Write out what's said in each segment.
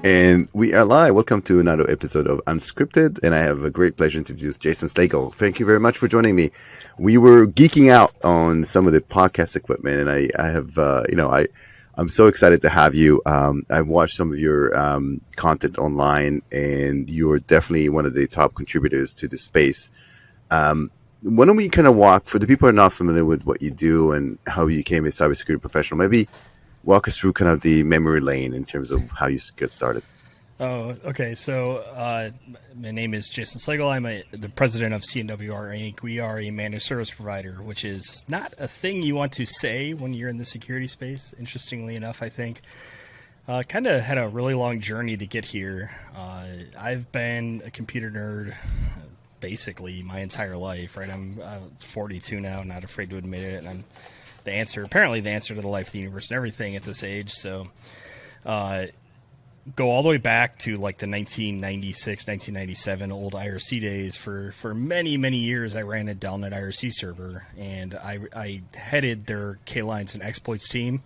And we are live. Welcome to another episode of Unscripted, and I have a great pleasure to introduce Jason Slagle. Thank you very much for joining me. We were geeking out on some of the podcast equipment, and I'm so excited to have you. I've watched some of your content online, and you're definitely one of the top contributors to the space. Why don't we kind of walk, for the people who are not familiar with what you do and how you became a cybersecurity professional, maybe walk us through kind of the memory lane in terms of how you get started. Oh, okay. So my name is Jason Slagle. I'm the president of CNWR Inc. We are a managed service provider, which is not a thing you want to say when you're in the security space. Interestingly enough, I think kind of had a really long journey to get here. I've been a computer nerd basically my entire life, right? I'm 42 now, not afraid to admit it, and I'm apparently the answer to the life of the universe and everything at this age. So go all the way back to like the 1996, 1997 old IRC days. For many, many years, I ran a Delnet IRC server, and I headed their K-Lines and exploits team.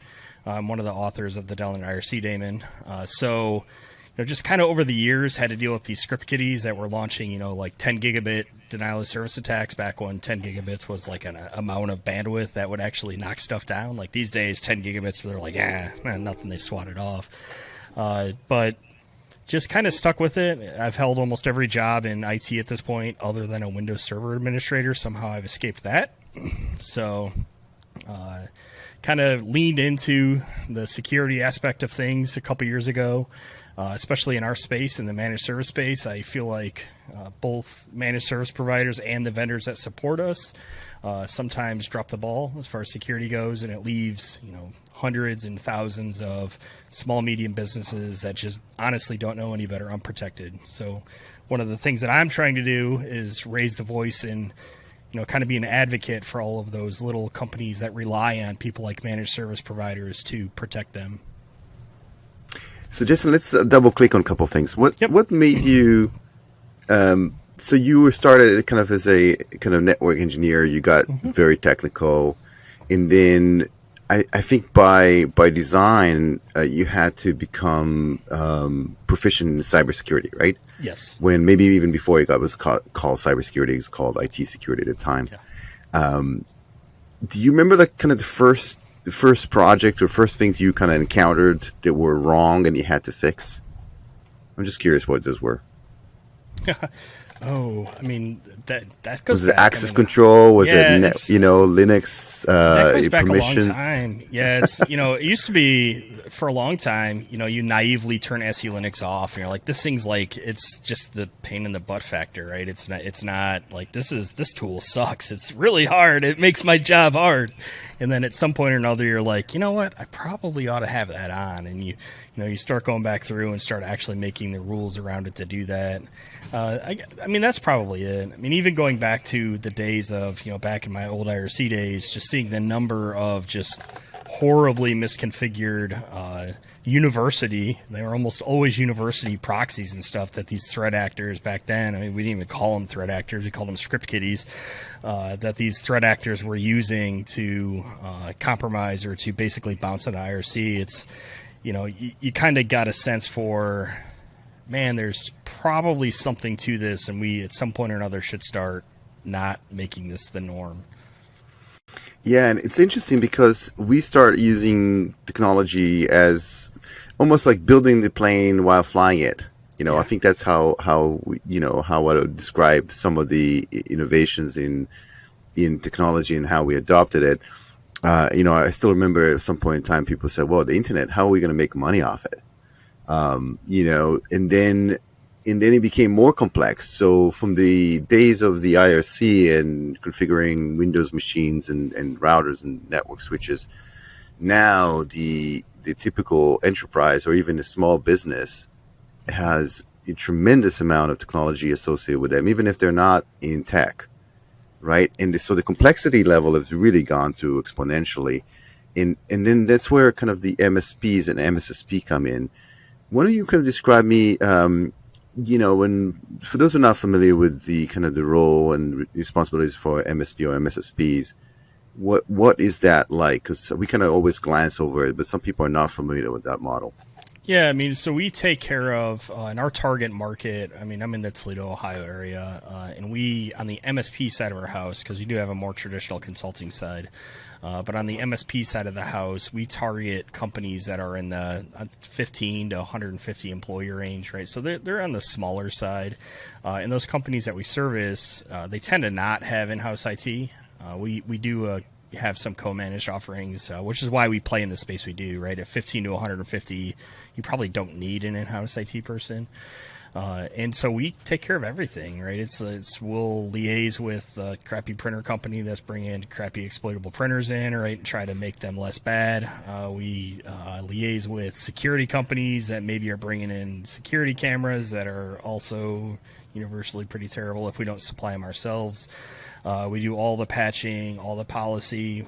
I'm one of the authors of the Delnet IRC daemon. So just kind of over the years had to deal with these script kiddies that were launching, like 10 gigabit denial of service attacks back when 10 gigabits was like an amount of bandwidth that would actually knock stuff down. Like these days, 10 gigabits, they're like, nothing, they swat it off. But just kind of stuck with it. I've held almost every job in IT at this point, other than a Windows Server administrator. Somehow I've escaped that. So kind of leaned into the security aspect of things a couple years ago. Especially in our space, in the managed service space, I feel like both managed service providers and the vendors that support us sometimes drop the ball as far as security goes, and it leaves hundreds and thousands of small, medium businesses that just honestly don't know any better, unprotected. So one of the things that I'm trying to do is raise the voice and kind of be an advocate for all of those little companies that rely on people like managed service providers to protect them. So, Jason, let's double click on a couple of things. What made you? So you were started kind of as a kind of network engineer. You got very technical, and then I think by design you had to become proficient in cybersecurity, right? Yes. When maybe even before it was called cybersecurity, it was called IT security at the time. Yeah. Do you remember kind of the first project or first things you kind of encountered that were wrong and you had to fix? I'm just curious what those were. Oh, I mean, that goes was back. It access control? Was it Linux that goes back permissions? A long time. Yeah, it's it used to be for a long time. You naively turn SE Linux off, and you're like, this thing's like it's just the pain in the butt factor, right? It's not like this tool sucks. It's really hard. It makes my job hard. And then at some point or another, you're like, you know what? I probably ought to have that on, and you start going back through and start actually making the rules around it to do that. I mean, that's probably it. I mean, even going back to the days of, back in my old IRC days, just seeing the number of just horribly misconfigured university, they were almost always university proxies and stuff that these threat actors back then, I mean, we didn't even call them threat actors, we called them script kiddies, that these threat actors were using to compromise or to basically bounce an IRC. It's, you kind of got a sense for, man, there's probably something to this, and we at some point or another should start not making this the norm. Yeah, and it's interesting because we start using technology as almost like building the plane while flying it. I think that's how I would describe some of the innovations in technology and how we adopted it. I still remember at some point in time people said, well, the internet, how are we going to make money off it? And then it became more complex. So from the days of the IRC and configuring Windows machines and routers and network switches, now the typical enterprise or even a small business has a tremendous amount of technology associated with them, even if they're not in tech, right? And so the complexity level has really gone through exponentially. And then that's where kind of the MSPs and MSSP come in. Why don't you kind of describe me when for those who are not familiar with the kind of the role and responsibilities for MSP or MSSPs, what is that like? Because we kind of always glance over it, but some people are not familiar with that model. Yeah, I mean, so we take care of in our target market. I mean, I'm in the Toledo, Ohio area, and we on the MSP side of our house, because we do have a more traditional consulting side. But on the MSP side of the house, we target companies that are in the 15 to 150 employee range, right? So they're on the smaller side. And those companies that we service, they tend to not have in-house IT. We do have some co-managed offerings, which is why we play in the space we do, right? At 15 to 150, you probably don't need an in-house IT person. And so we take care of everything, right? We'll liaise with a crappy printer company that's bringing crappy exploitable printers in, right, and try to make them less bad. We liaise with security companies that maybe are bringing in security cameras that are also universally pretty terrible if we don't supply them ourselves. We do all the patching, all the policy.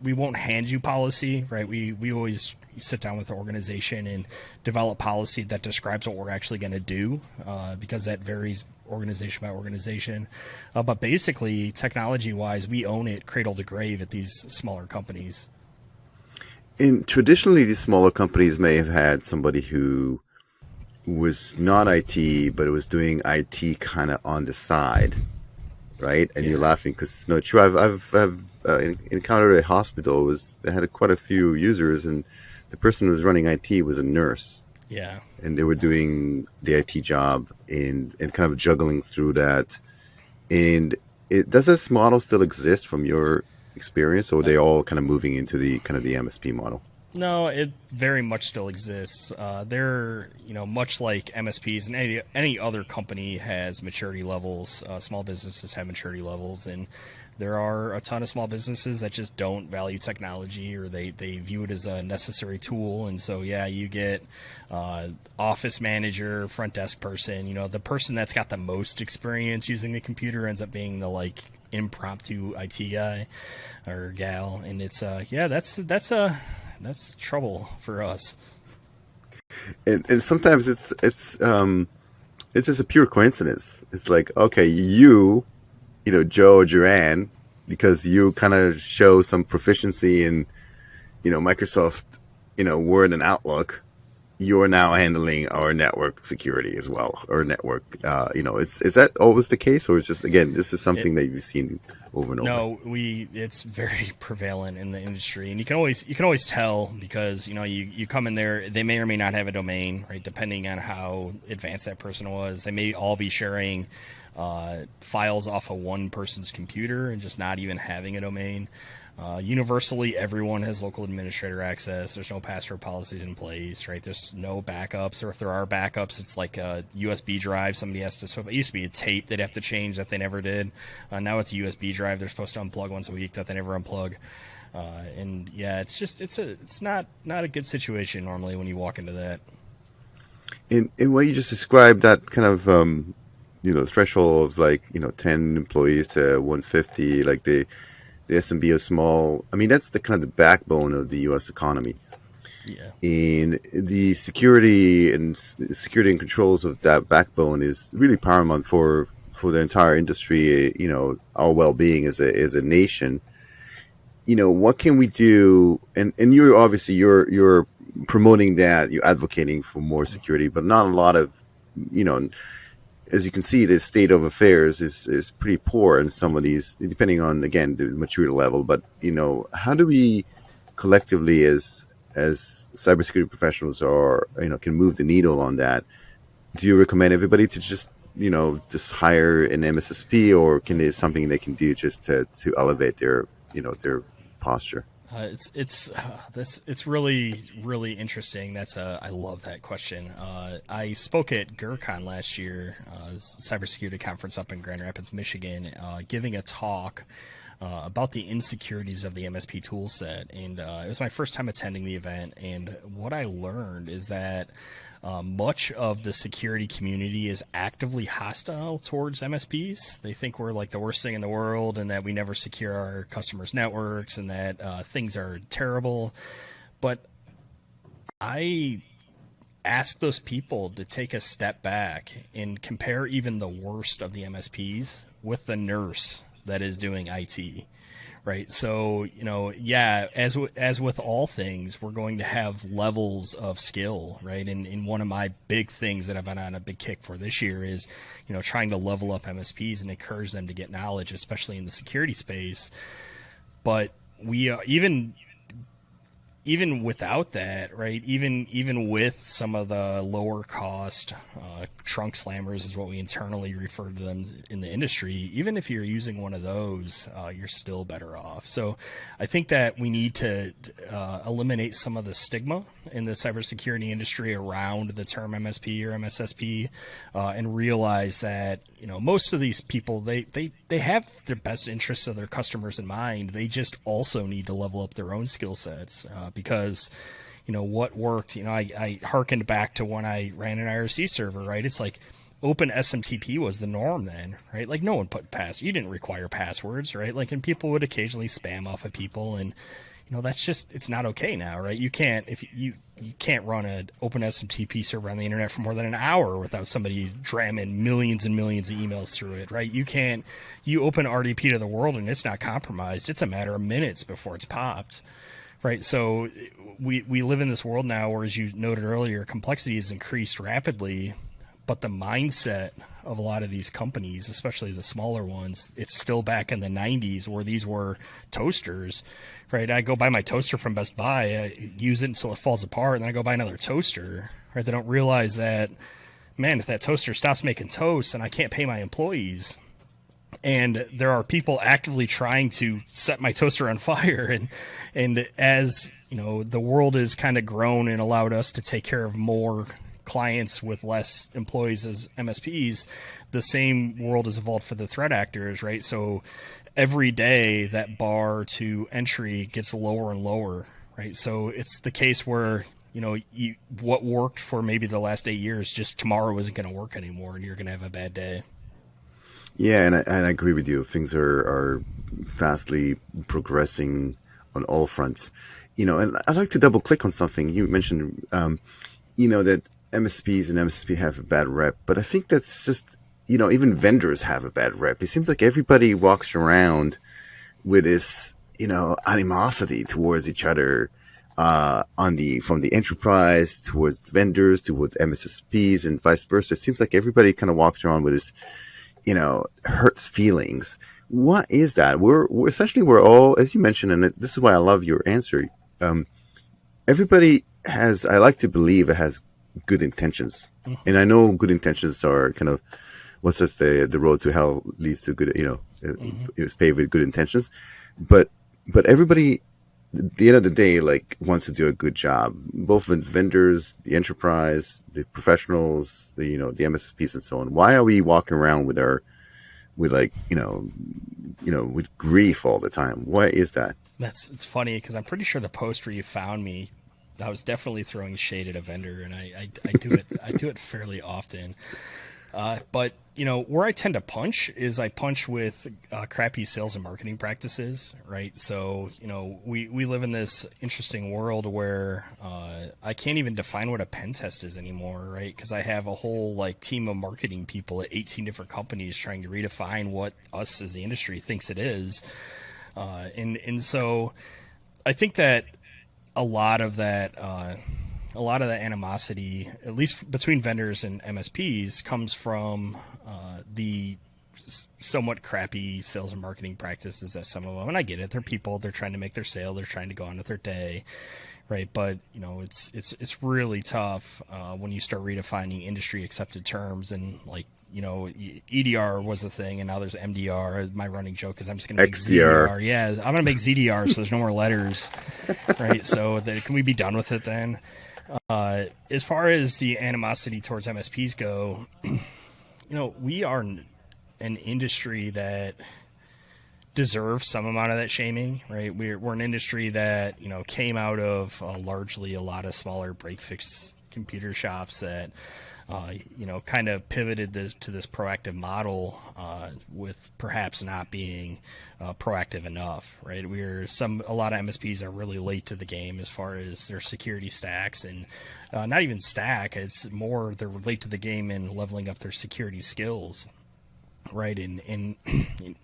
We won't hand you policy, right? We always sit down with the organization and develop policy that describes what we're actually going to do, because that varies organization by organization. But basically, technology-wise, we own it cradle to grave at these smaller companies. And traditionally, these smaller companies may have had somebody who was not IT, but it was doing IT kind of on the side, right? And you're laughing because it's not true. I've encountered a hospital that had quite a few users, and the person who was running IT was a nurse. Yeah. And they were doing the IT job and kind of juggling through that. And does this model still exist from your experience, or are they all kind of moving into the kind of the MSP model? No, it very much still exists. They're, much like MSPs and any other company has maturity levels. Small businesses have maturity levels, and there are a ton of small businesses that just don't value technology, or they view it as a necessary tool. And so, you get office manager, front desk person. The person that's got the most experience using the computer ends up being the impromptu IT guy or gal, and it's that's trouble for us. And sometimes it's just a pure coincidence. It's like, okay, Joe or Joanne, because you kind of show some proficiency in, Microsoft, Word and Outlook, you're now handling our network security as well, or network, is that always the case, or is just, again, this is something that you've seen over and over? No, it's very prevalent in the industry, and you can always tell because, you come in there, they may or may not have a domain, right? Depending on how advanced that person was, they may all be sharing files off of one person's computer and just not even having a domain. Universally, everyone has local administrator access. There's no password policies in place, right? There's no backups, or if there are backups, it's like a USB drive somebody has to swap. It used to be a tape they'd have to change that they never did. Now it's a USB drive they're supposed to unplug once a week that they never unplug. It's not a good situation normally when you walk into that. In what you just described, that kind of threshold of 10 employees to 150, like the SMB is small. I mean, that's the kind of the backbone of the U.S. economy. Yeah. And the security and controls of that backbone is really paramount for the entire industry. Our well-being as a nation. What can we do? And you're obviously you're promoting that, you're advocating for more security, but not a lot of, as you can see, the state of affairs is pretty poor in some of these, depending on, again, the maturity level. But, how do we collectively as cybersecurity professionals can move the needle on that? Do you recommend everybody to just hire an MSSP, or is something they can do just to elevate their posture? It's really, really interesting. I love that question. I spoke at GERCON last year, cybersecurity conference up in Grand Rapids, Michigan, giving a talk about the insecurities of the MSP tool set. And it was my first time attending the event. And what I learned is that much of the security community is actively hostile towards MSPs. They think we're like the worst thing in the world, and that we never secure our customers' networks, and that things are terrible. But I ask those people to take a step back and compare even the worst of the MSPs with the nurse that is doing IT. Right. So, as with all things, we're going to have levels of skill. Right. And one of my big things that I've been on a big kick for this year is, trying to level up MSPs and encourage them to get knowledge, especially in the security space. But we even without that, right? Even with some of the lower cost trunk slammers is what we internally refer to them in the industry. Even if you're using one of those, you're still better off. So I think that we need to eliminate some of the stigma in the cybersecurity industry around the term MSP or MSSP, and realize that most of these people they have their best interests of their customers in mind. They just also need to level up their own skill sets, because what worked. I hearkened back to when I ran an IRC server, right? It's like open SMTP was the norm then, right? Like no one put you didn't require passwords, right? Like, and people would occasionally spam off of people, and that's just, it's not okay now, right? You can't, if you can't run an open SMTP server on the internet for more than an hour without somebody dramming millions and millions of emails through it, right? You open RDP to the world and it's not compromised. It's a matter of minutes before it's popped, right? So we live in this world now where, as you noted earlier, complexity has increased rapidly, but the mindset of a lot of these companies, especially the smaller ones, it's still back in the 90s where these were toasters, right? I go buy my toaster from Best Buy, I use it until it falls apart, and then I go buy another toaster, right? They don't realize that, man, if that toaster stops making toast and I can't pay my employees, and there are people actively trying to set my toaster on fire, and as the world has kind of grown and allowed us to take care of more clients with less employees as MSPs, the same world has evolved for the threat actors, right? So every day that bar to entry gets lower and lower, right? So it's the case where, what worked for maybe the last 8 years, just tomorrow isn't going to work anymore, and you're going to have a bad day. Yeah, and I agree with you. Things are fastly progressing on all fronts. And I'd like to double click on something you mentioned, that MSPs and MSP have a bad rep, but I think that's just, even vendors have a bad rep. It seems like everybody walks around with this, animosity towards each other, from the enterprise towards vendors, towards MSSPs, and vice versa. It seems like everybody kind of walks around with this, hurt feelings. What is that? We're essentially, we're all, as you mentioned, and this is why I love your answer. Everybody has, I like to believe, it has good intentions, and I know good intentions are kind of, what's this, the road to hell leads to good, it's paved with good intentions, but everybody at the end of the day, like, wants to do a good job, both the vendors, the enterprise, the professionals, the MSPs and so on. Why are we walking around with with grief all the time? Why is that? It's funny because I'm pretty sure the post where you found me, I was definitely throwing shade at a vendor, and I do it. I do it fairly often. But where I tend to punch is I punch with crappy sales and marketing practices, right? So we live in this interesting world where I can't even define what a pen test is anymore, right? Because I have a whole team of marketing people at 18 different companies trying to redefine what us as the industry thinks it is, and so I think that a lot of that animosity, at least between vendors and MSPs, comes from the somewhat crappy sales and marketing practices that some of them, and I get it, they're people, they're trying to make their sale, they're trying to go on with their day, right? But it's really tough when you start redefining industry accepted terms, and EDR was the thing, and now there's MDR. My running joke is I'm just going to make XDR. ZDR. Yeah, I'm going to make ZDR so there's no more letters, right? So can we be done with it then? As far as the animosity towards MSPs go, we are an industry that deserves some amount of that shaming, right? We're an industry that came out of largely a lot of smaller break fix computer shops that kind of pivoted to this proactive model with perhaps not being proactive enough, right? A lot of MSPs are really late to the game as far as their security stacks, and not even stack. It's more they're late to the game in leveling up their security skills, right? And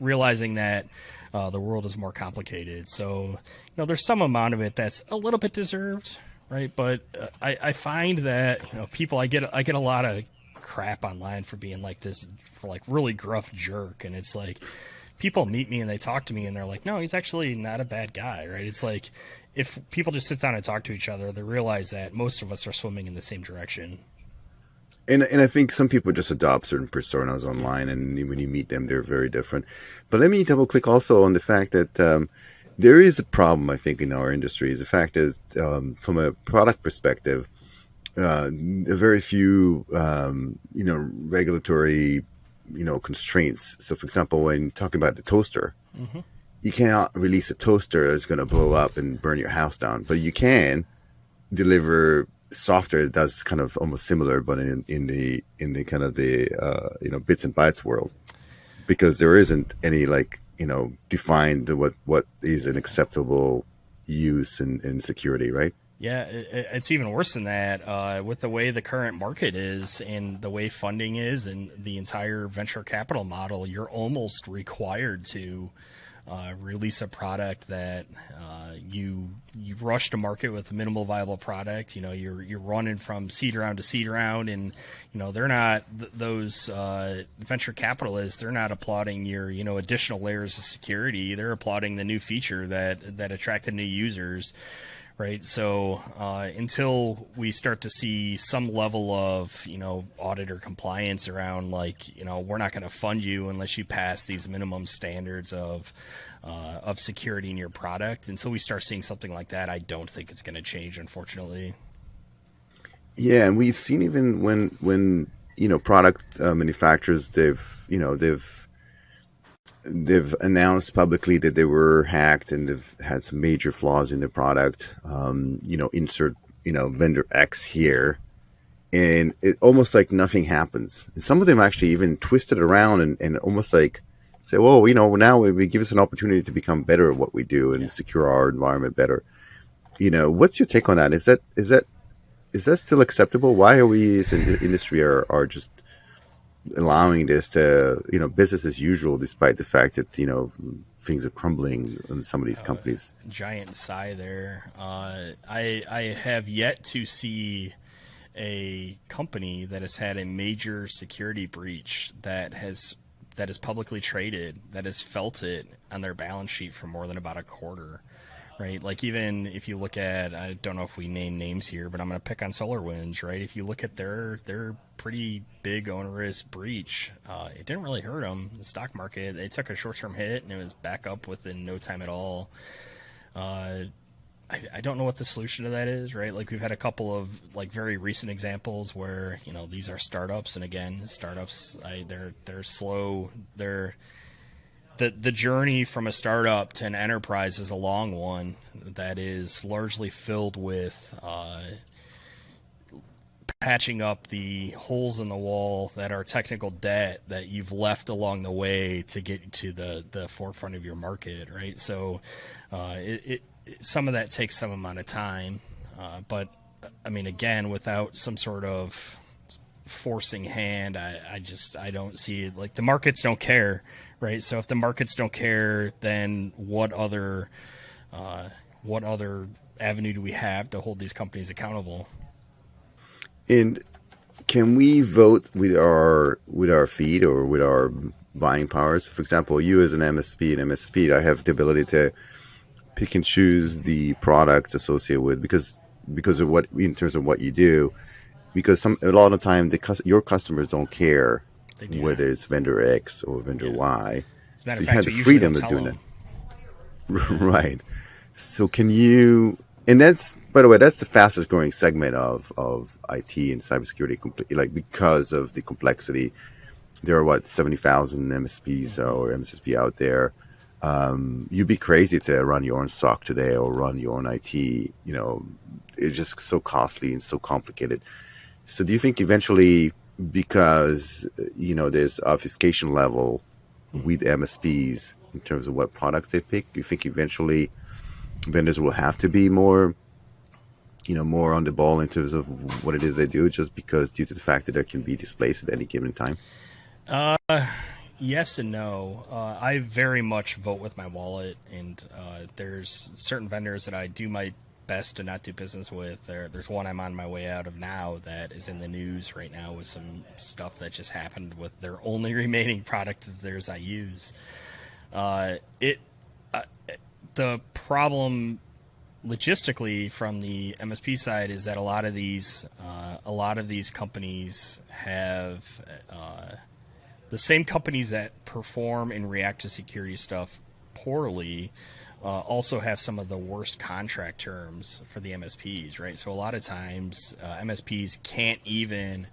realizing that the world is more complicated. So, there's some amount of it that's a little bit deserved, right? But I find that people, I get a lot of crap online for being like this, for like really gruff jerk, and it's like people meet me and they talk to me and they're like, no, he's actually not a bad guy, right? It's like if people just sit down and talk to each other, they realize that most of us are swimming in the same direction. And I think some people just adopt certain personas online, and when you meet them, they're very different. But let me double click also on the fact that there is a problem, I think, in our industry, is the fact that from a product perspective, very few, regulatory, constraints. So, for example, when talking about the toaster, you cannot release a toaster that's going to blow up and burn your house down, but you can deliver software that does kind of almost similar, but in the kind of the bits and bytes world, because there isn't any defined what is an acceptable use in security, right? Yeah, it's even worse than that. With the way the current market is and the way funding is and the entire venture capital model, you're almost required to release a product that you rush to market with a minimal viable product. You're running from seed round to seed round, and they're not those venture capitalists. They're not applauding your additional layers of security. They're applauding the new feature that attracted new users. Right. So until we start to see some level of, audit or compliance around we're not going to fund you unless you pass these minimum standards of security in your product. Until we start seeing something like that, I don't think it's going to change, unfortunately. Yeah. And we've seen even when product manufacturers, they've announced publicly that they were hacked and they've had some major flaws in the product. Insert vendor X here, and it almost like nothing happens. And some of them actually even twist it around and almost like say, well, now we give us an opportunity to become better at what we do and secure our environment better. What's your take on that? Is that still acceptable? Why are we as an industry are just allowing this to business as usual, despite the fact that things are crumbling in some of these companies? Giant sigh there. I have yet to see a company that has had a major security breach that is publicly traded, that has felt it on their balance sheet for more than about a quarter. Right, like even if you look at, I don't know if we name names here, but I'm going to pick on SolarWinds, right? If you look at their pretty big onerous breach, it didn't really hurt them. The stock market, they took a short-term hit and it was back up within no time at all. I don't know what the solution to that is, right? Like we've had a couple of very recent examples where these are startups, and again, startups, they're slow. The journey from a startup to an enterprise is a long one that is largely filled with patching up the holes in the wall that are technical debt that you've left along the way to get to the forefront of your market, right? So some of that takes some amount of time, but I mean, again, without some sort of forcing hand, I don't see it. Like the markets don't care, right? So if the markets don't care, then what other avenue do we have to hold these companies accountable? And can we vote with our feet or with our buying powers? For example, you as an MSP, I have the ability to pick and choose the products associated with because of what in terms of what you do. Because a lot of the time, your customers don't care whether it's vendor X or vendor Y. As a matter So of you fact, have the we usually freedom don't of tell doing them. it. Right. So can you, and that's, by the way, that's the fastest growing segment of IT and cybersecurity, because of the complexity. There are 70,000 MSPs or MSSP out there. you'd be crazy to run your own SOC today or run your own IT. It's just so costly and so complicated. So do you think eventually, because, there's obfuscation level with MSPs in terms of what products they pick, you think eventually vendors will have to be more, more on the ball in terms of what it is they do, just because due to the fact that there can be displaced at any given time? Yes and no. I very much vote with my wallet, and there's certain vendors that I do my best to not do business with. There's one I'm on my way out of now that is in the news right now with some stuff that just happened with their only remaining product of theirs I use. The problem logistically from the MSP side is that a lot of these companies have the same companies that perform and react to security stuff poorly also have some of the worst contract terms for the MSPs, right? So a lot of times MSPs can't even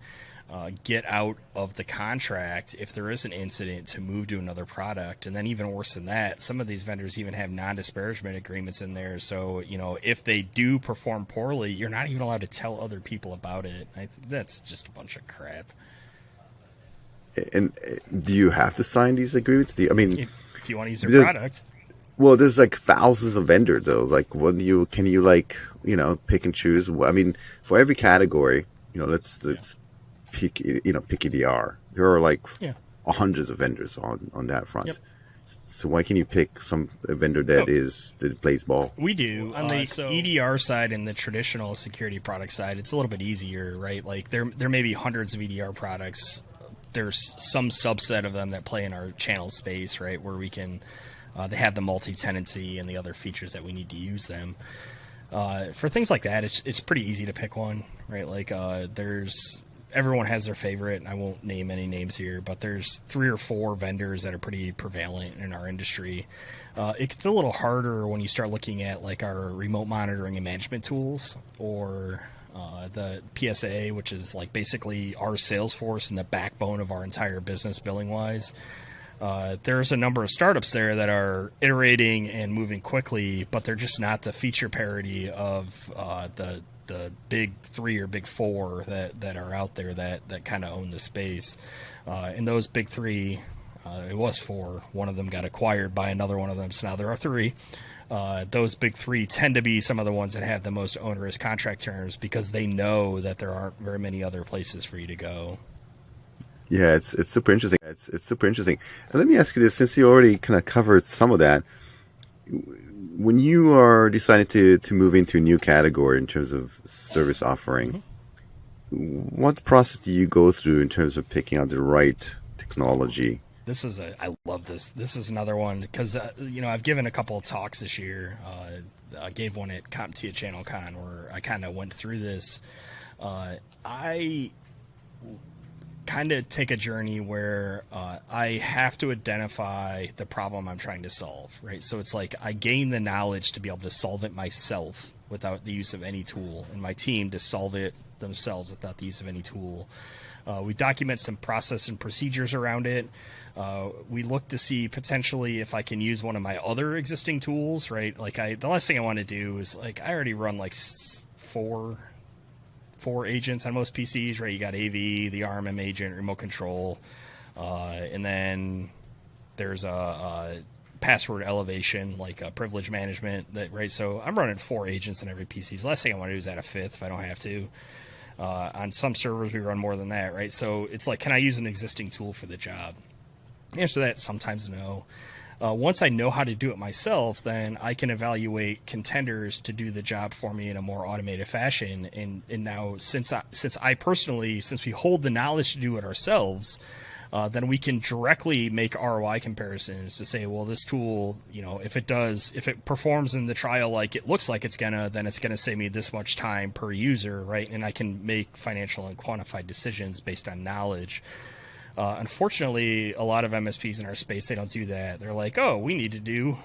get out of the contract if there is an incident to move to another product. And then even worse than that, some of these vendors even have non-disparagement agreements in there. So, if they do perform poorly, you're not even allowed to tell other people about it. That's just a bunch of crap. And do you have to sign these agreements? If you want to use their product. Well, there's like thousands of vendors though. Like, can you pick and choose? For every category, let's pick EDR. There are like hundreds of vendors on that front. Yep. So why can you pick a vendor that plays ball? We do on the EDR side and the traditional security product side. It's a little bit easier, right? Like there may be hundreds of EDR products. There's some subset of them that play in our channel space, right, where we can they have the multi-tenancy and the other features that we need to use them. For things like that, it's pretty easy to pick one, right? Like everyone has their favorite, and I won't name any names here, but there's 3 or 4 vendors that are pretty prevalent in our industry. It's a little harder when you start looking at like our remote monitoring and management tools, or the PSA, which is like basically our sales force and the backbone of our entire business billing wise. There's a number of startups there that are iterating and moving quickly, but they're just not the feature parity of the big 3 or big 4 that are out there that kind of own the space. And those big 3, it was 4. One of them got acquired by another one of them, so now there are 3. Those big 3 tend to be some of the ones that have the most onerous contract terms because they know that there aren't very many other places for you to go. Yeah, it's super interesting. It's super interesting. And let me ask you this, since you already kind of covered some of that. When you are deciding to move into a new category in terms of service offering, what process do you go through in terms of picking out the right technology? I love this. This is another one because, I've given a couple of talks this year. I gave one at CompTIA Channel Con where I kind of went through this. I kind of take a journey where I have to identify the problem I'm trying to solve, right? So it's like I gain the knowledge to be able to solve it myself without the use of any tool, and my team to solve it themselves without the use of any tool. We document some process and procedures around it. We look to see potentially if I can use one of my other existing tools, right? Like the last thing I want to do is like I already run like four agents on most PCs, right? You got AV, the RMM agent, remote control, and then there's a password elevation, like a privilege management, right? So I'm running 4 agents on every PC. The last thing I want to do is add a 5th if I don't have to. On some servers, we run more than that, right? So it's like, can I use an existing tool for the job? The answer to that, sometimes no. Once I know how to do it myself, then I can evaluate contenders to do the job for me in a more automated fashion. And now, since we hold the knowledge to do it ourselves, then we can directly make ROI comparisons to say, well, this tool, if it performs in the trial like it looks like it's then it's gonna save me this much time per user, right? And I can make financial and quantified decisions based on knowledge. Unfortunately, a lot of MSPs in our space, they don't do that. They're like, oh, we need to do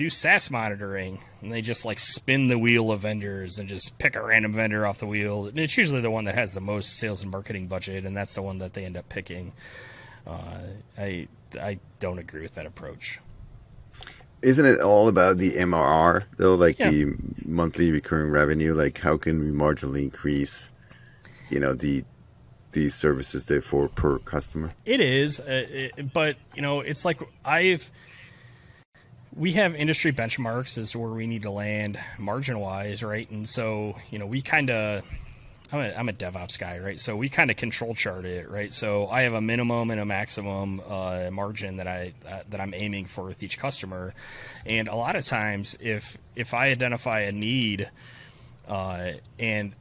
SaaS monitoring, and they just like spin the wheel of vendors and just pick a random vendor off the wheel. And it's usually the one that has the most sales and marketing budget, and that's the one that they end up picking. I don't agree with that approach. isn't it all about the MRR though, like Yeah, the monthly recurring revenue? Like how can we marginally increase, the services therefore per customer? it is. But it's like we have industry benchmarks as to where we need to land margin wise, right? And so we kind of I'm a DevOps guy, right? So we kind of control chart it, right? So I have a minimum and a maximum margin that I'm aiming for with each customer, and a lot of times, if I identify a need, and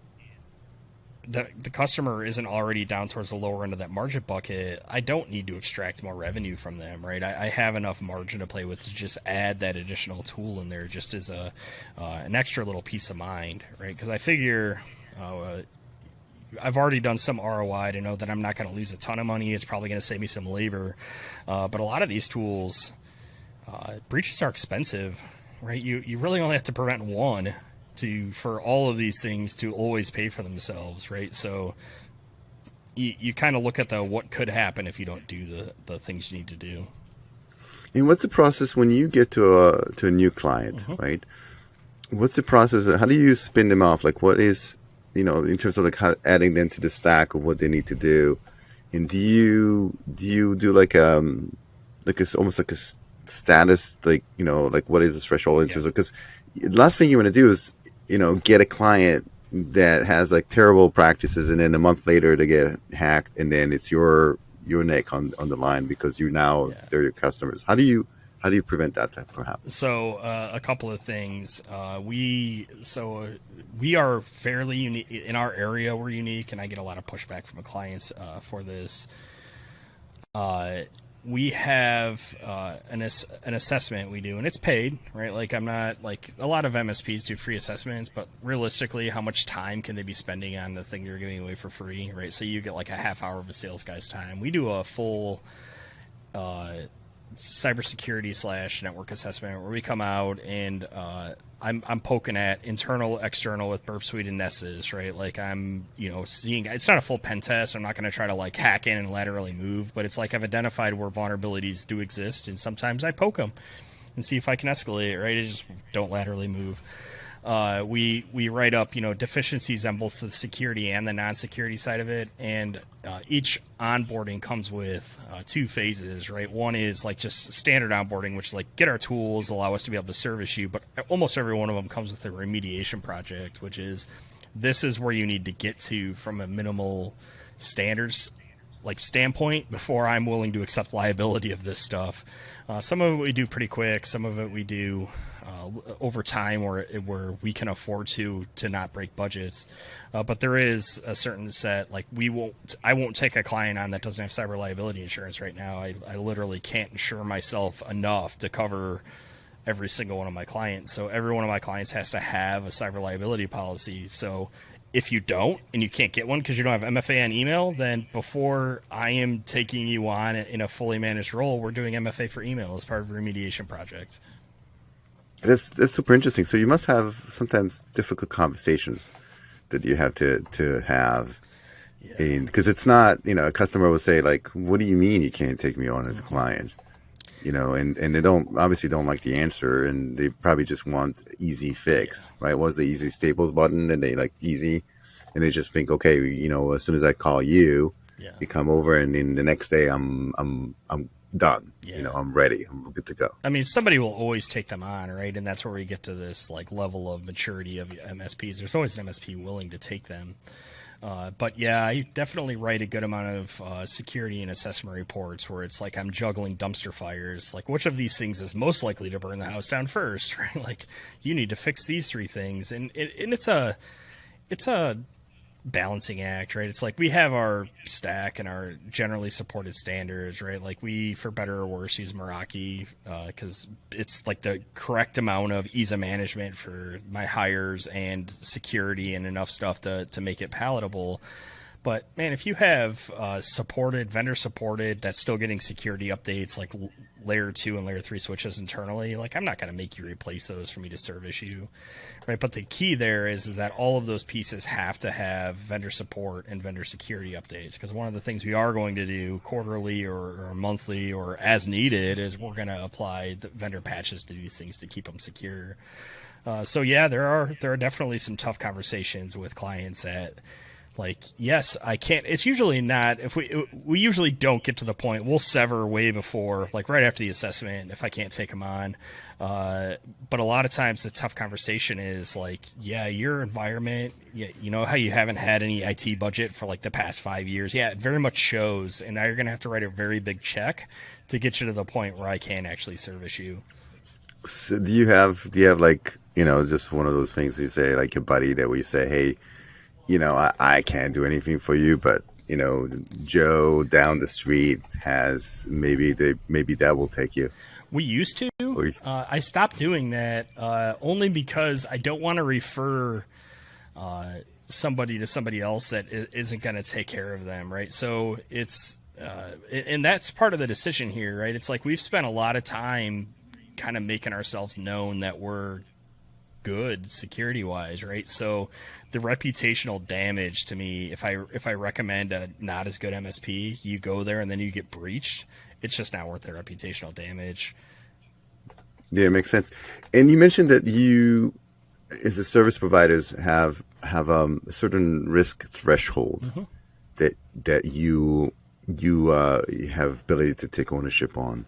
the customer isn't already down towards the lower end of that margin bucket, I don't need to extract more revenue from them, right? I have enough margin to play with to just add that additional tool in there, just as an extra little peace of mind, right? Because I figure. I've already done some ROI to know that I'm not going to lose a ton of money. It's probably going to save me some labor. But a lot of these tools, breaches are expensive, right? You really only have to prevent one for all of these things to always pay for themselves, right? So you kind of look at what could happen if you don't do the things you need to do. And what's the process when you get to a new client, right? What's the process? How do you spin them off? Like what is, in terms of like how adding them to the stack of what they need to do? And do you do like it's almost like a status, like, like what is the threshold in terms of, because the last thing you want to do is, get a client that has like terrible practices and then a month later they get hacked and then it's your neck on the line because they're your customers. How do you prevent that type from happening? So a couple of things. We are fairly unique in our area. We're unique, and I get a lot of pushback from clients for this. We have an assessment we do, and it's paid, right? Like I'm not like a lot of MSPs do free assessments, but realistically, how much time can they be spending on the thing they're giving away for free, right? So you get like a half hour of a sales guy's time. We do a full cybersecurity / network assessment where we come out and I'm poking at internal, external with Burp Suite and Nessus, right? Like I'm, seeing, it's not a full pen test. I'm not going to try to like hack in and laterally move, but it's like I've identified where vulnerabilities do exist, and sometimes I poke them and see if I can escalate it, right? I just don't laterally move. We write up, deficiencies on both the security and the non-security side of it, and each onboarding comes with two phases, right? One is like just standard onboarding, which is like get our tools, allow us to be able to service you, but almost every one of them comes with a remediation project, which is this is where you need to get to from a minimal standards like standpoint before I'm willing to accept liability of this stuff. Some of it we do pretty quick, some of it we do over time where we can afford to not break budgets. But there is a certain set, like I won't take a client on that doesn't have cyber liability insurance right now. I literally can't insure myself enough to cover every single one of my clients. So every one of my clients has to have a cyber liability policy. So if you don't, and you can't get one because you don't have MFA on email, then before I am taking you on in a fully managed role, we're doing MFA for email as part of a remediation project. That's super interesting. So you must have sometimes difficult conversations that you have to have. Yeah. And because it's not, a customer will say like, what do you mean you can't take me on as a client? And they obviously don't like the answer, and they probably just want easy fix, right? What's the easy staples button? And they like easy, and they just think, okay, as soon as I call you, you come over, and then the next day I'm done. Yeah. I'm ready. I'm good to go. I mean, somebody will always take them on, right? And that's where we get to this like level of maturity of MSPs. There's always an MSP willing to take them. But yeah, I definitely write a good amount of security and assessment reports where it's like I'm juggling dumpster fires. Like, which of these things is most likely to burn the house down first, right? Like, you need to fix these three things, and it's a balancing act, right? It's like we have our stack and our generally supported standards, right? Like we, for better or worse, use Meraki because it's like the correct amount of ease of management for my hires and security and enough stuff to make it palatable. But man, if you have vendor supported, that's still getting security updates like layer 2 and layer 3 switches internally, like I'm not going to make you replace those for me to service you, right? But the key there is that all of those pieces have to have vendor support and vendor security updates, because one of the things we are going to do quarterly or monthly or as needed is we're going to apply the vendor patches to these things to keep them secure. So yeah, there are definitely some tough conversations with clients that, like, yes, I can't. It's usually not. If we usually don't get to the point, we'll sever way before, like right after the assessment, if I can't take them on. But a lot of times the tough conversation is like, yeah, your environment, you know how you haven't had any IT budget for like the past 5 years. Yeah, it very much shows. And now you're going to have to write a very big check to get you to the point where I can actually service you. So do you have like, just one of those things you say, like your buddy that where you say, hey, I can't do anything for you, but Joe down the street has maybe that will take you. We used to. I stopped doing that only because I don't want to refer somebody to somebody else that isn't going to take care of them, right? So it's and that's part of the decision here, right? It's like we've spent a lot of time kind of making ourselves known that we're good security wise, right? So the reputational damage to me, if I recommend a not as good MSP, you go there and then you get breached, it's just not worth the reputational damage. Yeah, it makes sense. And you mentioned that you, as the service providers, have a certain risk threshold that you have ability to take ownership on.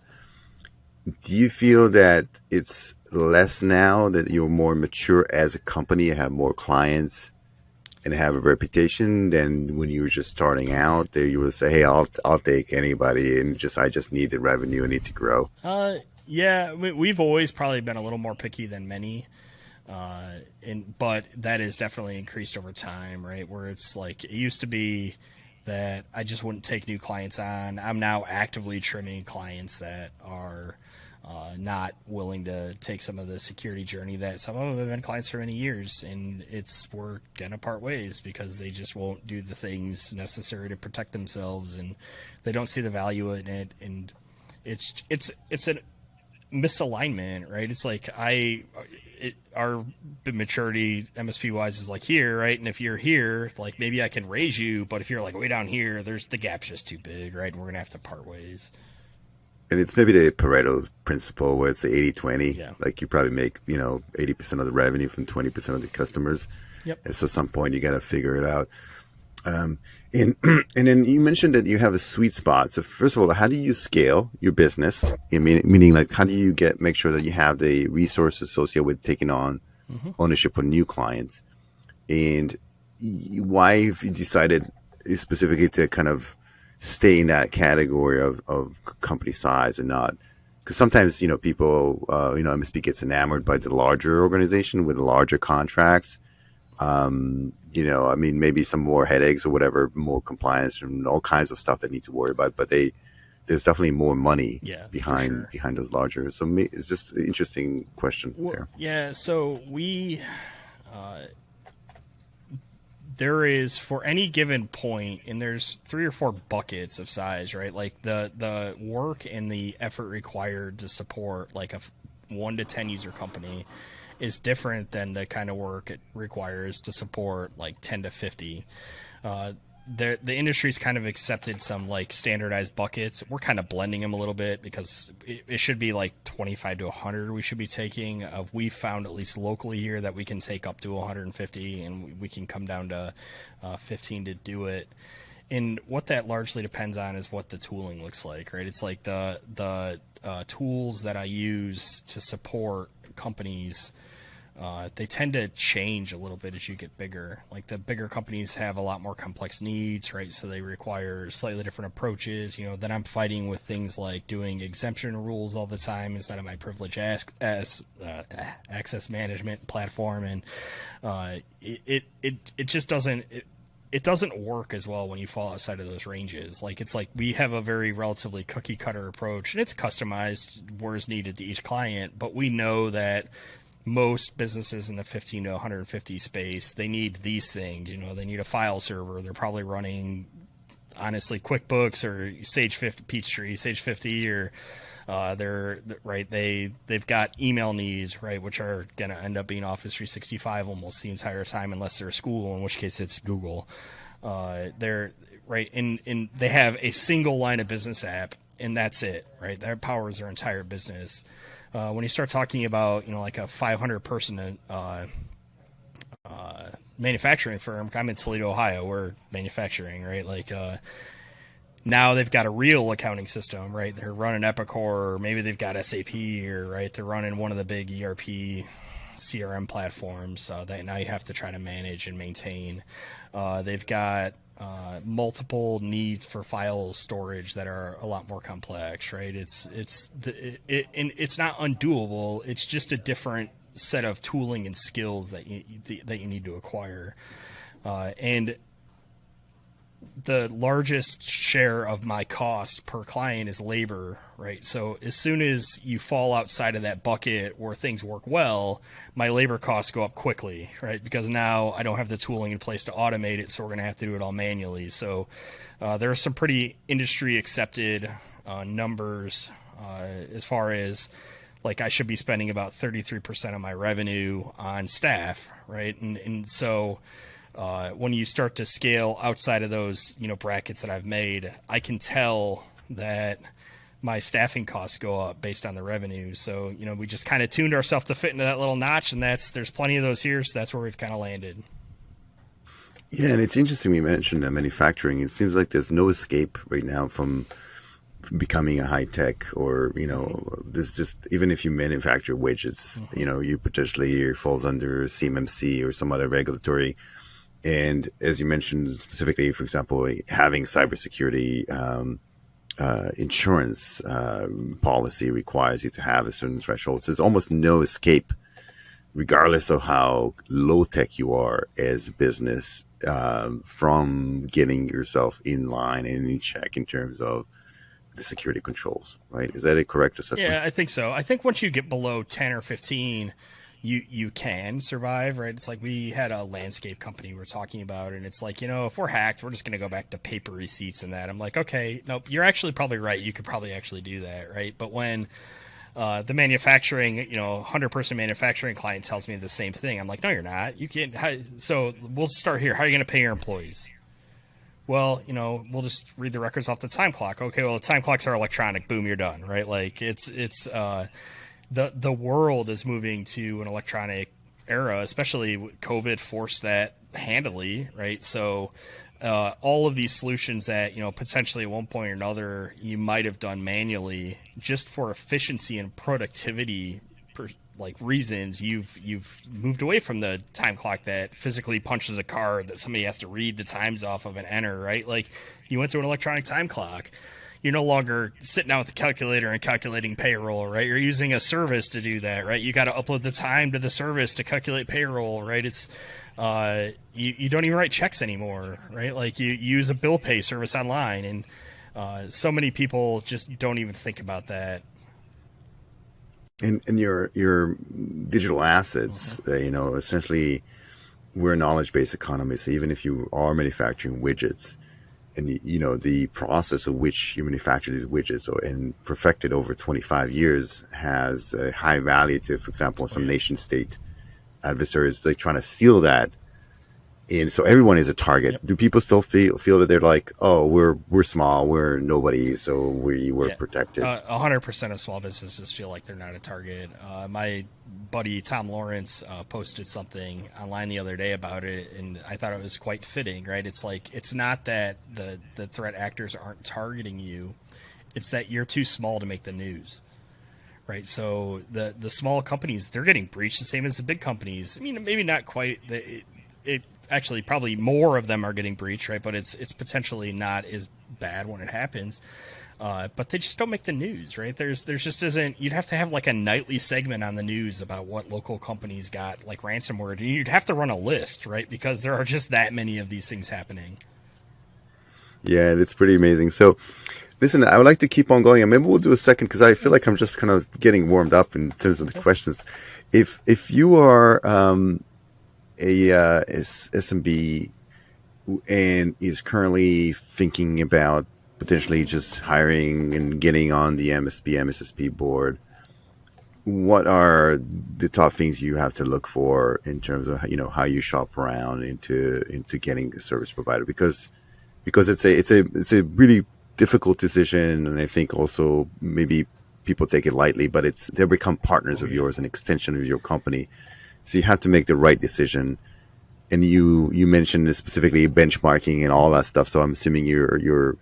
Do you feel that it's less now that you're more mature as a company, you have more clients and have a reputation than when you were just starting out? There you would say, hey, I'll take anybody, and I just need the revenue, I need to grow. Yeah, we've always probably been a little more picky than many, but that is definitely increased over time, right? Where it's like it used to be that I just wouldn't take new clients on. I'm now actively trimming clients that are not willing to take some of the security journey that some of them have been clients for many years, and we're gonna part ways because they just won't do the things necessary to protect themselves, and they don't see the value in it, and it's a misalignment, right? It's like our maturity MSP wise is like here, right? And if you're here, like maybe I can raise you, but if you're like way down here, the gap's just too big, right? And we're gonna have to part ways. And it's maybe the Pareto principle where it's the 80-20. Yeah. Like you probably make 80% of the revenue from 20% of the customers. Yep. And so at some point you got to figure it out. And then you mentioned that you have a sweet spot. So first of all, how do you scale your business? Meaning like how do you make sure that you have the resources associated with taking on ownership of new clients? And why have you decided specifically to kind of stay in that category of company size and not? Because sometimes, people, MSP gets enamored by the larger organization with larger contracts. Maybe some more headaches or whatever, more compliance and all kinds of stuff they need to worry about. But there's definitely more money behind those larger. So it's just an interesting question there. Yeah. So there is, for any given point, and there's 3 or 4 buckets of size, right? Like the work and the effort required to support like a 1 to 10 user company is different than the kind of work it requires to support like 10 to 50. The industry's kind of accepted some like standardized buckets. We're kind of blending them a little bit because it should be like 25 to 100 we should be taking. We've found, at least locally here, that we can take up to 150, and we can come down to 15 to do it. And what that largely depends on is what the tooling looks like, right? It's like the tools that I use to support companies, they tend to change a little bit as you get bigger. Like the bigger companies have a lot more complex needs, right? So they require slightly different approaches. Then I'm fighting with things like doing exemption rules all the time instead of my privilege access management platform, and it just doesn't. It doesn't work as well when you fall outside of those ranges. Like it's like we have a very relatively cookie cutter approach, and it's customized where is needed to each client, but we know that most businesses in the 15 to 150 space, they need these things. They need a file server. They're probably running, honestly, QuickBooks or Sage 50, Peachtree, Sage 50, or they've got email needs, right, which are going to end up being Office 365 almost the entire time, unless they're a school, in which case it's Google. They're right, and they have a single line of business app, and that's it, right? That powers their entire business. When you start talking about, like a 500 person manufacturing firm, I'm in Toledo, Ohio, we're manufacturing, right? Now they've got a real accounting system, right? They're running Epicor, or maybe they've got SAP, or right, they're running one of the big ERP CRM platforms that now you have to try to manage and maintain. They've got multiple needs for file storage that are a lot more complex, right? It's not undoable. It's just a different set of tooling and skills that you need to acquire. And the largest share of my cost per client is labor, right? So as soon as you fall outside of that bucket where things work well, my labor costs go up quickly, right? Because now I don't have the tooling in place to automate it, so we're going to have to do it all manually. So there are some pretty industry accepted numbers as far as I should be spending about 33% of my revenue on staff, right? And so when you start to scale outside of those, brackets that I've made, I can tell that my staffing costs go up based on the revenue. So, we just kind of tuned ourselves to fit into that little notch, and there's plenty of those here. So that's where we've kind of landed. Yeah. And it's interesting you mentioned manufacturing. It seems like there's no escape right now from becoming a high tech, or, this just, even if you manufacture widgets, you potentially falls under CMMC or some other regulatory. And as you mentioned, specifically, for example, having cybersecurity insurance policy requires you to have a certain threshold. So there's almost no escape, regardless of how low tech you are as a business, from getting yourself in line and in check in terms of the security controls, right? Is that a correct assessment? Yeah, I think so. I think once you get below 10 or 15, you can survive, right? It's like we had a landscape company we were talking about, and it's like, if we're hacked, we're just going to go back to paper receipts and that. I'm like, okay, nope, you're actually probably right. You could probably actually do that, right? But when the manufacturing, 100-person manufacturing client tells me the same thing, I'm like, no, you're not. You can't. So we'll start here. How are you going to pay your employees? Well, we'll just read the records off the time clock. Okay, well, the time clocks are electronic. Boom, you're done, right? The world is moving to an electronic era, especially COVID forced that handily, right? So all of these solutions that, potentially at one point or another you might have done manually, just for efficiency and productivity reasons, you've moved away from the time clock that physically punches a card that somebody has to read the times off of and enter, right? You went to an electronic time clock. You're no longer sitting down with the calculator and calculating payroll, right? You're using a service to do that, right? You got to upload the time to the service to calculate payroll, right? It's you don't even write checks anymore, right? You use a bill pay service online, and so many people just don't even think about that. And your digital assets, essentially, we're a knowledge-based economy. So even if you are manufacturing widgets, and the process of which you manufacture these widgets and perfected over 25 years has a high value to, for example, some nation state adversaries trying to steal that. And so everyone is a target. Yep. Do people still feel that they're like, oh, we're small, we're nobody, so we're protected? 100% of small businesses feel like they're not a target. My buddy Tom Lawrence posted something online the other day about it, and I thought it was quite fitting, right? It's like, it's not that the threat actors aren't targeting you, it's that you're too small to make the news. Right, so the small companies, they're getting breached the same as the big companies. I mean, maybe not quite. It actually, probably more of them are getting breached, right? But it's potentially not as bad when it happens. But they just don't make the news, right? There's just isn't. You'd have to have a nightly segment on the news about what local companies got ransomware, and you'd have to run a list, right? Because there are just that many of these things happening. Yeah, it's pretty amazing. So, Listen, I would like to keep on going, and maybe we'll do a second because I feel like I'm just kind of getting warmed up in terms of the questions. If you are SMB and is currently thinking about potentially just hiring and getting on the MSSP board, what are the top things you have to look for in terms of how you shop around into getting a service provider? Because it's a really difficult decision, and I think also maybe people take it lightly, but they become partners of yours, an extension of your company. So you have to make the right decision. And you mentioned specifically benchmarking and all that stuff. So I'm assuming you're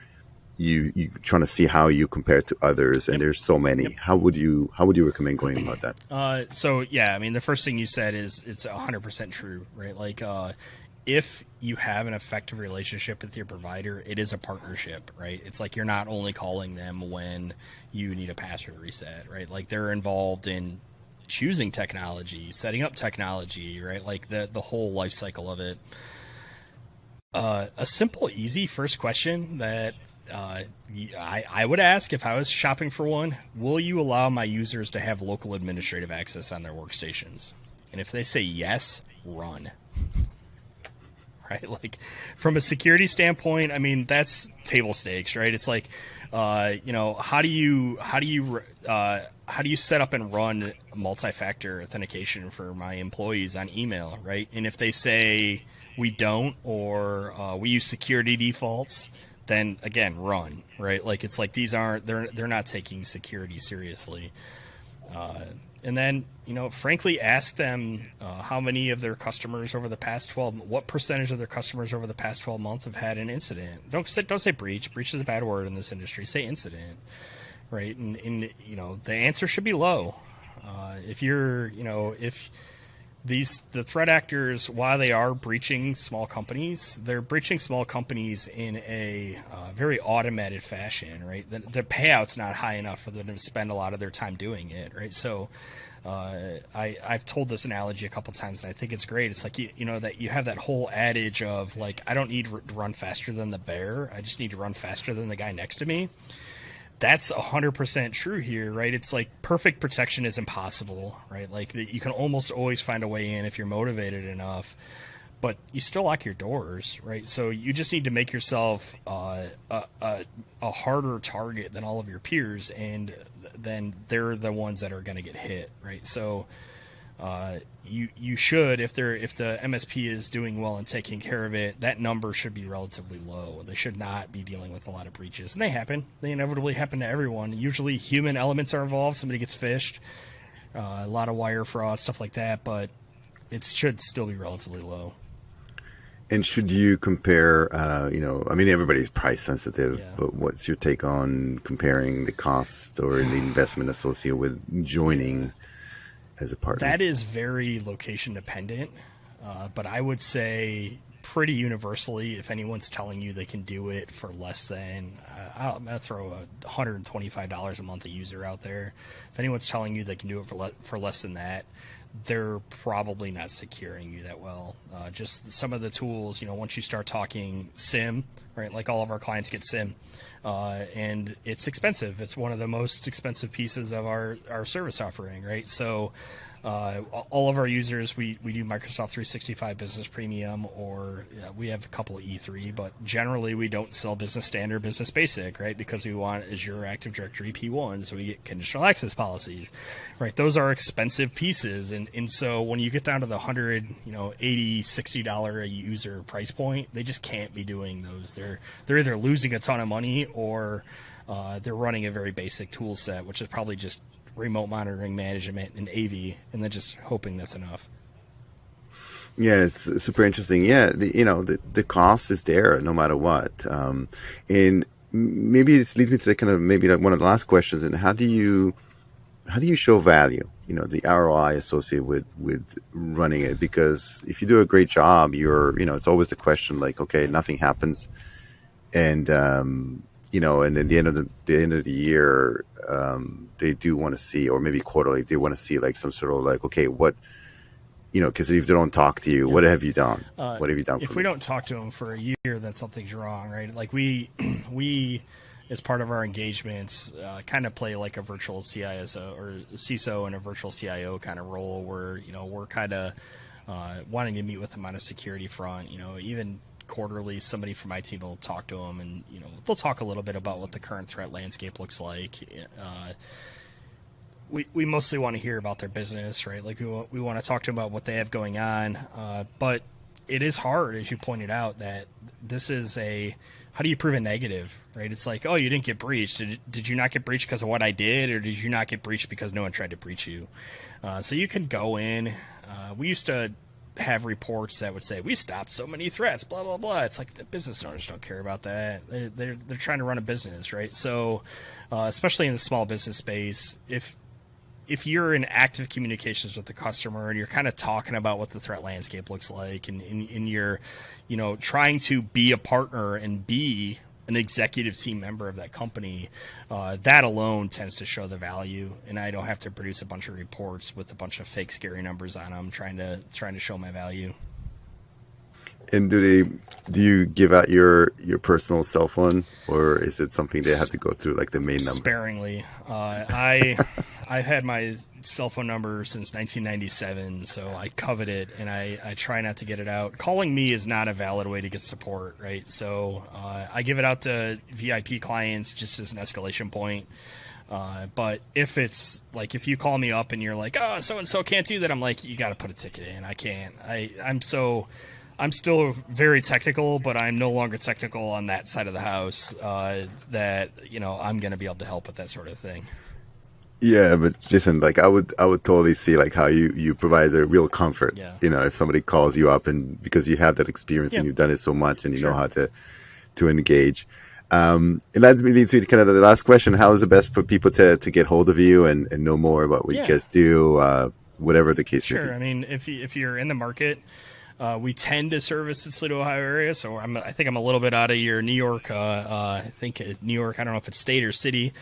trying to see how you compare to others, and Yep. there's so many. Yep. How would you recommend going about that? So yeah, I mean, the first thing you said is it's 100% true, right? Like, if you have an effective relationship with your provider, it is a partnership, right? It's like you're not only calling them when you need a password reset, right? Like they're involved in choosing technology, setting up technology, right? Like the whole life cycle of it. A simple, easy first question that I would ask if I was shopping for one: will you allow my users to have local administrative access on their workstations? And if they say yes, run. Right? Like from a security standpoint, I mean, that's table stakes, right? It's like, how do you set up and run multi-factor authentication for my employees on email, right? And if they say we don't, or we use security defaults, then again, run, right? Like it's like they're not taking security seriously. And then, frankly, ask them how many of their customers over the past 12, what percentage of their customers over the past 12 months have had an incident. Don't say breach. Breach is a bad word in this industry. Say incident, right? And the answer should be low. If the threat actors, while they are breaching small companies, they're breaching small companies in a very automated fashion, right? The payout's not high enough for them to spend a lot of their time doing it, right? So I've told this analogy a couple times, and I think it's great. It's like, that you have that whole adage of like, I don't need to run faster than the bear. I just need to run faster than the guy next to me. That's 100% true here, right? It's like perfect protection is impossible, right? Like you can almost always find a way in if you're motivated enough, but you still lock your doors, right? So you just need to make yourself a harder target than all of your peers, and then they're the ones that are going to get hit, right? So you should, if the MSP is doing well and taking care of it, that number should be relatively low. They should not be dealing with a lot of breaches, and they happen. They inevitably happen to everyone. Usually human elements are involved. Somebody gets phished, a lot of wire fraud, stuff like that, but it should still be relatively low. And should you compare, I mean, everybody's price sensitive, Yeah. but what's your take on comparing the cost or the investment associated with joining as a partner? That is very location dependent, but I would say pretty universally, if anyone's telling you they can do it for less than, I'm going to throw $125 a month a user out there. If anyone's telling you they can do it for less than that, they're probably not securing you that well. Just some of the tools, once you start talking SIM, right? Like all of our clients get SIM, and it's expensive. It's one of the most expensive pieces of our service offering, right? So all of our users, we do Microsoft 365 Business Premium, or we have a couple of E3, but generally we don't sell Business Standard, Business Basic, right? Because we want Azure Active Directory P1, so we get conditional access policies, right? Those are expensive pieces, and so when you get down to the $100, $80, $60 a user price point, they just can't be doing those. They're either losing a ton of money, or they're running a very basic tool set, which is probably just remote monitoring management and AV, and then just hoping that's enough. Yeah, it's super interesting. Yeah, the cost is there no matter what, and maybe it leads me to kind of maybe one of the last questions. And how do you show value? The ROI associated with running it, because if you do a great job, it's always the question like, okay, nothing happens, and and at the end of the year, they do want to see, or maybe quarterly, they want to see like some sort of like, okay, what, because if they don't talk to you, what have you done? What have you done? If we don't talk to them for a year, then something's wrong, right? Like we as part of our engagements, kind of play like a virtual CISO or CISO and a virtual CIO kind of role where, we're kind of wanting to meet with them on a security front. Even quarterly, somebody from my team will talk to them, and they'll talk a little bit about what the current threat landscape looks like. We mostly want to hear about their business, right? Like we want to talk to them about what they have going on, but it is hard, as you pointed out, that this is how do you prove a negative, right? It's like, oh, you didn't get breached. Did you not get breached because of what I did, or did you not get breached because no one tried to breach you? So you can go in. We used to have reports that would say we stopped so many threats, blah blah blah. It's like the business owners don't care about that. They're trying to run a business, right? So especially in the small business space, if you're in active communications with the customer and you're kind of talking about what the threat landscape looks like, and you're trying to be a partner and be an executive team member of that company, that alone tends to show the value. And I don't have to produce a bunch of reports with a bunch of fake scary numbers on them trying to show my value. And do you give out your personal cell phone, or is it something they have to go through, like the main number? Sparingly. I've had my cell phone number since 1997, so I covet it, and I try not to get it out. Calling me is not a valid way to get support, right? So I give it out to VIP clients just as an escalation point. But if it's like, if you call me up and you're like, oh, so-and-so can't do that, I'm like, you got to put a ticket in. I can't. I'm still very technical, but I'm no longer technical on that side of the house, that, I'm going to be able to help with that sort of thing. Yeah, but Jason, like I would totally see like how you provide a real comfort. Yeah. If somebody calls you up, and because you have that experience and you've done it so much, and you know how to engage. And that leads me to kind of the last question: how is it best for people to get hold of you and know more about what you guys do, whatever the case may be? Sure. I mean, if you're in the market, we tend to service the Toledo, Ohio area, so I think I'm a little bit out of your New York. I think New York, I don't know if it's state or city,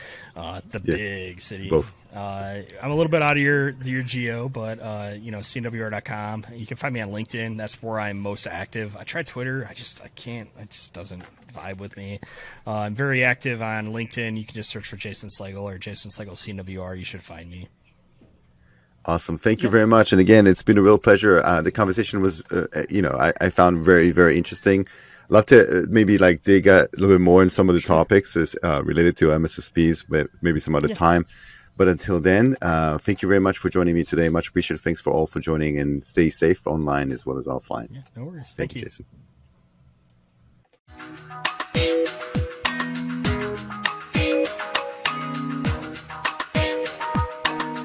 big city. Both. I'm a little bit out of your geo, but CNWR.com. You can find me on LinkedIn. That's where I'm most active. I tried Twitter. I can't. It just doesn't vibe with me. I'm very active on LinkedIn. You can just search for Jason Slagle or Jason Slagle CNWR. You should find me. Awesome. Thank you very much. And again, it's been a real pleasure. The conversation was, I found very, very interesting. Love to maybe like dig a little bit more in some of the topics is related to MSSPs, but maybe some other time. But until then, thank you very much for joining me today. Much appreciated. Thanks for all for joining, and stay safe online as well as offline. Yeah, no worries. Thank you, Jason.